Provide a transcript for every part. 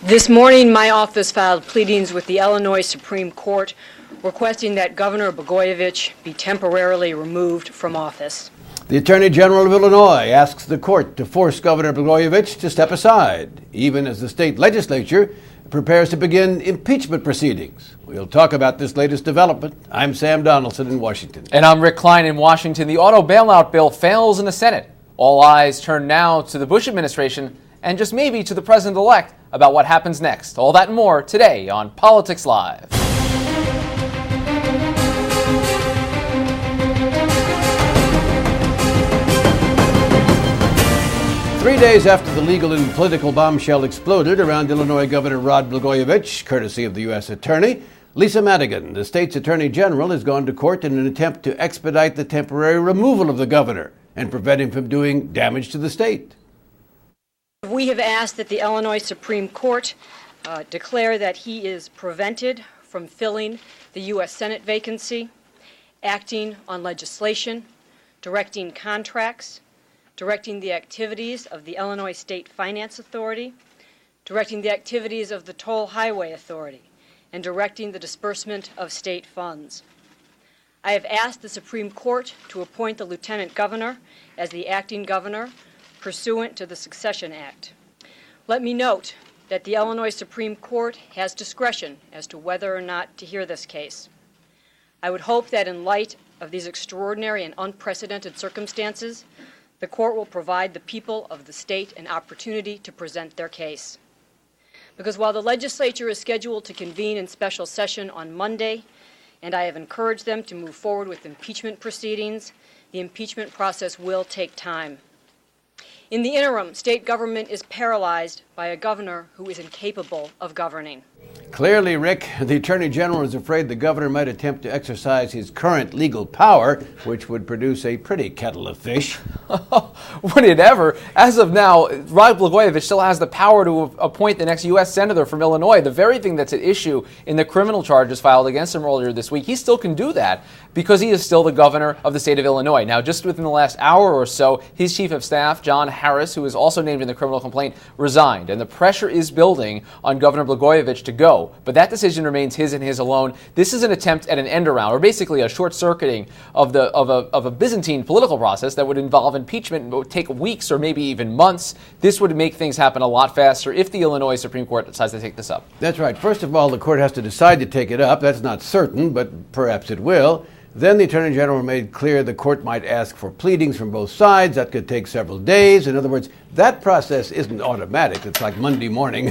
This morning, my office filed pleadings with the Illinois Supreme Court requesting that Governor Blagojevich be temporarily removed from office. The Attorney General of Illinois asks the court to force Governor Blagojevich to step aside, even as the state legislature prepares to begin impeachment proceedings. We'll talk about this latest development. I'm Sam Donaldson in Washington. And I'm Rick Klein in Washington. The auto bailout bill fails in the Senate. All eyes turn now to the Bush administration and just maybe to the president-elect about what happens next. All that and more today on Politics Live. Three days after the legal and political bombshell exploded around Illinois Governor Rod Blagojevich, courtesy of the U.S. Attorney, Lisa Madigan, the state's Attorney General, has gone to court in an attempt to expedite the temporary removal of the governor and prevent him from doing damage to the state. We have asked that the Illinois Supreme Court declare that he is prevented from filling the U.S. Senate vacancy, acting on legislation, directing contracts, directing the activities of the Illinois State Finance Authority, directing the activities of the Toll Highway Authority, and directing the disbursement of state funds. I have asked the Supreme Court to appoint the Lieutenant Governor as the acting governor pursuant to the Succession Act. Let me note that the Illinois Supreme Court has discretion as to whether or not to hear this case. I would hope that in light of these extraordinary and unprecedented circumstances, the court will provide the people of the state an opportunity to present their case. Because while the legislature is scheduled to convene in special session on Monday, and I have encouraged them to move forward with impeachment proceedings, the impeachment process will take time. In the interim, state government is paralyzed by a governor who is incapable of governing. Clearly, Rick, the Attorney General is afraid the governor might attempt to exercise his current legal power, which would produce a pretty kettle of fish. Would it ever? As of now, Rod Blagojevich still has the power to appoint the next U.S. Senator from Illinois. The very thing that's at issue in the criminal charges filed against him earlier this week, he still can do that because he is still the governor of the state of Illinois. Now, just within the last hour or so, his chief of staff, John Harris, who is also named in the criminal complaint, resigned. And the pressure is building on Governor Blagojevich to go. But that decision remains his and his alone. This is an attempt at an end around, or basically a short-circuiting of a Byzantine political process that would involve impeachment and would take weeks or maybe even months. This would make things happen a lot faster if the Illinois Supreme Court decides to take this up. That's right. First of all, the court has to decide to take it up. That's not certain, but perhaps it will. Then the Attorney General made clear the court might ask for pleadings from both sides. That could take several days. In other words, that process isn't automatic. It's like Monday morning,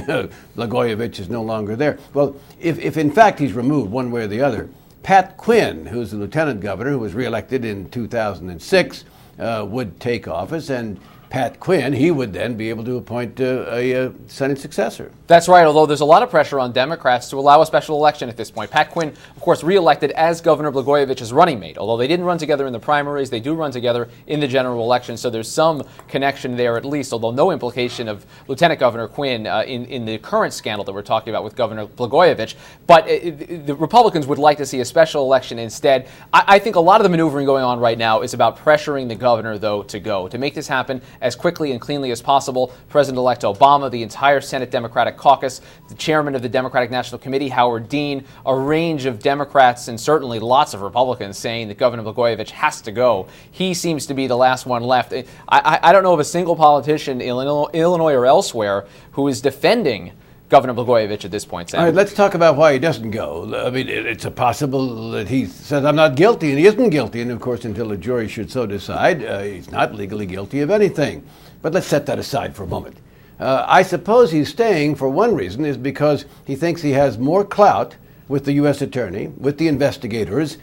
Blagojevich is no longer there. Well, if in fact he's removed one way or the other, Pat Quinn, who's the lieutenant governor who was reelected in 2006, would take office, and Pat Quinn, he would then be able to appoint a Senate successor. That's right, although there's a lot of pressure on Democrats to allow a special election at this point. Pat Quinn, of course, reelected as Governor Blagojevich's running mate. Although they didn't run together in the primaries, they do run together in the general election, so there's some connection there at least, although no implication of Lieutenant Governor Quinn in the current scandal that we're talking about with Governor Blagojevich. But the Republicans would like to see a special election instead. I think a lot of the maneuvering going on right now is about pressuring the governor, though, to go. To make this happen as quickly and cleanly as possible, President-elect Obama, the entire Senate Democratic caucus, the chairman of the Democratic National Committee, Howard Dean, a range of Democrats and certainly lots of Republicans saying that Governor Blagojevich has to go. He seems to be the last one left. I don't know of a single politician in Illinois or elsewhere who is defending Governor Blagojevich at this point, Sam. All right, let's talk about why he doesn't go. I mean, it's a possible that he says, I'm not guilty, and he isn't guilty. And, of course, until a jury should so decide, he's not legally guilty of anything. But let's set that aside for a moment. I suppose he's staying for one reason is because he thinks he has more clout with the U.S. attorney, with the investigators,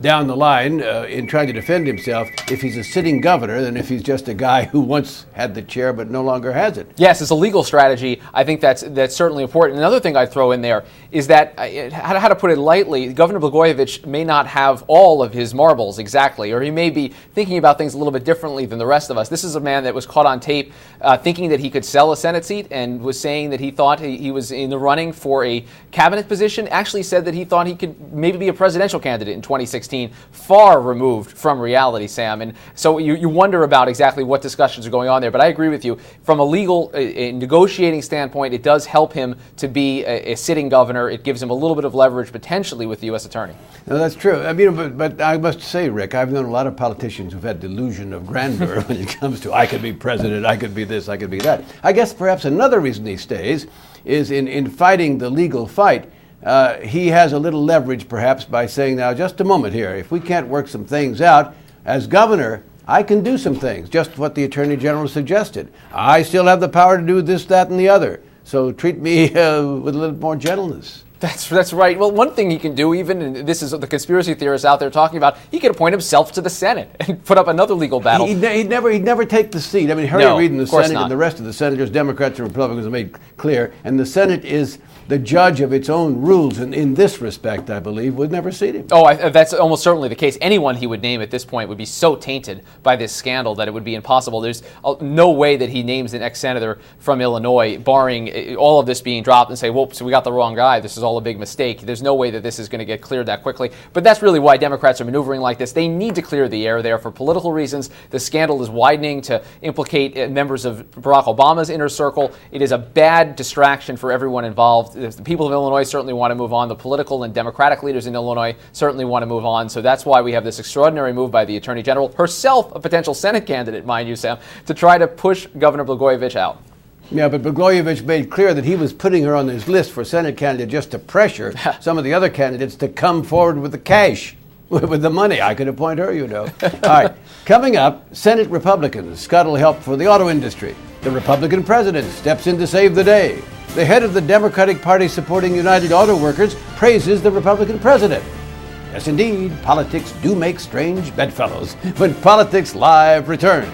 down the line in trying to defend himself if he's a sitting governor than if he's just a guy who once had the chair but no longer has it. Yes, it's a legal strategy. I think that's certainly important. Another thing I'd throw in there is that, how to put it lightly, Governor Blagojevich may not have all of his marbles exactly, or he may be thinking about things a little bit differently than the rest of us. This is a man that was caught on tape thinking that he could sell a Senate seat and was saying that he thought he was in the running for a cabinet position, actually said that he thought he could maybe be a presidential candidate in 2016. 2016, far removed from reality, Sam. And so you wonder about exactly what discussions are going on there. But I agree with you. From a legal negotiating standpoint, it does help him to be a sitting governor. It gives him a little bit of leverage potentially with the U.S. attorney. No, that's true. I mean, but I must say, Rick, I've known a lot of politicians who've had delusion of grandeur when it comes to I could be president, I could be this, I could be that. I guess perhaps another reason he stays is in fighting the legal fight. He has a little leverage perhaps by saying, now just a moment here, if we can't work some things out, as governor, I can do some things, just what the Attorney General suggested. I still have the power to do this, that, and the other. So treat me with a little more gentleness. That's right. Well, one thing he can do, even, and this is the conspiracy theorists out there talking about, he could appoint himself to the Senate and put up another legal battle. He'd never take the seat. I mean, Harry Reid in the Senate and the rest of the senators, Democrats and Republicans, have made clear, and the Senate is the judge of its own rules, and in this respect, I believe, would never seat him. Oh, that's almost certainly the case. Anyone he would name at this point would be so tainted by this scandal that it would be impossible. There's no way that he names an ex-senator from Illinois, barring all of this being dropped and say, whoops, we got the wrong guy. This is all a big mistake. There's no way that this is going to get cleared that quickly. But that's really why Democrats are maneuvering like this. They need to clear the air there for political reasons. The scandal is widening to implicate members of Barack Obama's inner circle. It is a bad distraction for everyone involved. The people of Illinois certainly want to move on. The political and Democratic leaders in Illinois certainly want to move on. So that's why we have this extraordinary move by the Attorney General, herself a potential Senate candidate, mind you, Sam, to try to push Governor Blagojevich out. Yeah, but Blagojevich made clear that he was putting her on his list for Senate candidate just to pressure some of the other candidates to come forward with the cash, with the money. I could appoint her, you know. All right, coming up, Senate Republicans scuttle help for the auto industry. The Republican president steps in to save the day. The head of the Democratic Party supporting United Auto Workers praises the Republican president. Yes, indeed, politics do make strange bedfellows when Politics Live returns.